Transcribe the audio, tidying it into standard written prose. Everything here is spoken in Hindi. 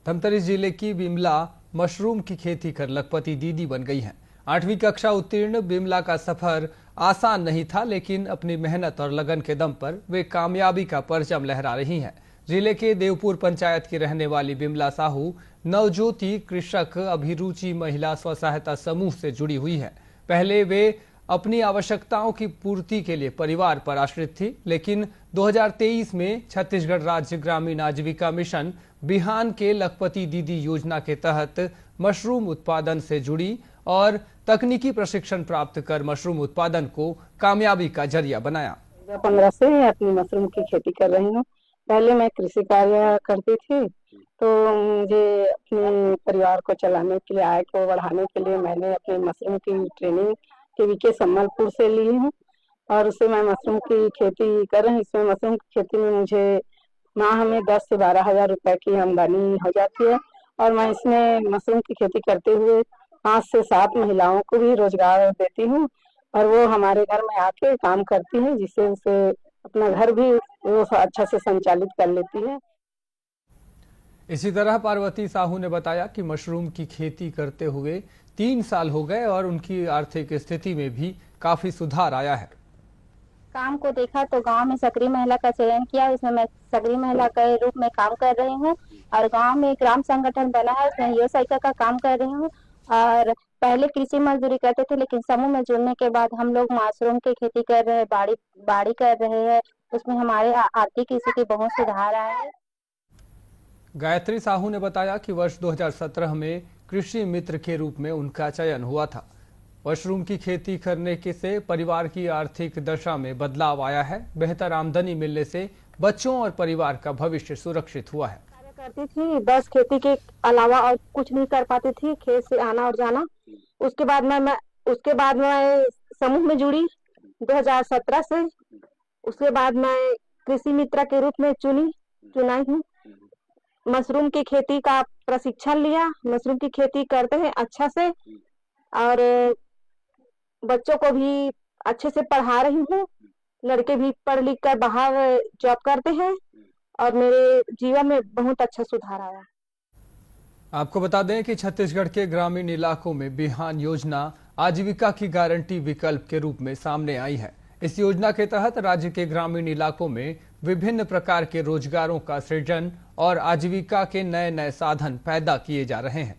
धमतरी जिले की बिमला मशरूम की खेती कर लखपति दीदी बन गई हैं। 8वीं कक्षा उत्तीर्ण बिमला का सफर आसान नहीं था, लेकिन अपनी मेहनत और लगन के दम पर वे कामयाबी का परचम लहरा रही हैं। जिले के देवपुर पंचायत की रहने वाली बिमला साहू नवज्योति कृषक अभिरुचि महिला स्व सहायता समूह से जुड़ी हुई है। पहले वे अपनी आवश्यकताओं की पूर्ति के लिए परिवार पर आश्रित थी, लेकिन 2023 में छत्तीसगढ़ राज्य ग्रामीण आजीविका मिशन बिहान के लखपति दीदी योजना के तहत मशरूम उत्पादन से जुड़ी और तकनीकी प्रशिक्षण प्राप्त कर मशरूम उत्पादन को कामयाबी का जरिया बनाया। 2015 से अपनी मशरूम की खेती कर रही हूँ। पहले मैं कृषि कार्य करती थी, तो मुझे अपने परिवार को चलाने के लिए, आय को बढ़ाने के लिए मैंने अपनी मशरूम की ट्रेनिंग केवीके सम्मलपुर से ली हूँ और उससे मैं मशरूम की खेती कर रही हूँ। इसमें मशरूम की खेती में मुझे माह में 10 से 12 हजार रुपए की आमदनी हो जाती है और मैं इसमें मशरूम की खेती करते हुए 5 से 7 महिलाओं को भी रोजगार देती हूँ और वो हमारे घर में आके काम करती हैं, जिससे उसे अपना घर भी वो अच्छा से संचालित कर लेती है। इसी तरह पार्वती साहू ने बताया कि मशरूम की खेती करते हुए 3 साल हो गए और उनकी आर्थिक स्थिति में भी काफी सुधार आया है। काम को देखा तो गांव में सक्रिय महिला का चयन किया, इसमें मैं सक्रिय महिला के रूप में काम कर रही हूं और गांव में ग्राम संगठन बना है, उसमें युवा सहायिका का काम कर रही हूं। और पहले कृषि मजदूरी करते थे, लेकिन समूह में जुड़ने के बाद हम लोग मशरूम की खेती कर रहे हैं, बाड़ी कर रहे हैं, उसमें हमारे आर्थिक स्थिति बहुत सुधार आया है। गायत्री साहू ने बताया कि वर्ष 2017 में कृषि मित्र के रूप में उनका चयन हुआ था। मशरूम की खेती करने के से परिवार की आर्थिक दशा में बदलाव आया है। बेहतर आमदनी मिलने से बच्चों और परिवार का भविष्य सुरक्षित हुआ है। कार्य करती थी, बस खेती के अलावा और कुछ नहीं कर पाती थी, खेत से आना और जाना। उसके बाद मैं समूह में जुड़ी 2017 से। उसके बाद मैं कृषि मित्र के रूप में चुनाई हूँ। मशरूम की खेती का प्रशिक्षण लिया, मशरूम की खेती करते हैं अच्छा से और बच्चों को भी अच्छे से पढ़ा रही हूँ। लड़के भी पढ़ लिख कर बाहर जॉब करते हैं और मेरे जीवन में बहुत अच्छा सुधार आया। आपको बता दें कि छत्तीसगढ़ के ग्रामीण इलाकों में बिहान योजना आजीविका की गारंटी विकल्प के रूप में सामने आई है। इस योजना के तहत राज्य के ग्रामीण इलाकों में विभिन्न प्रकार के रोजगारों का सृजन और आजीविका के नए नए साधन पैदा किए जा रहे हैं।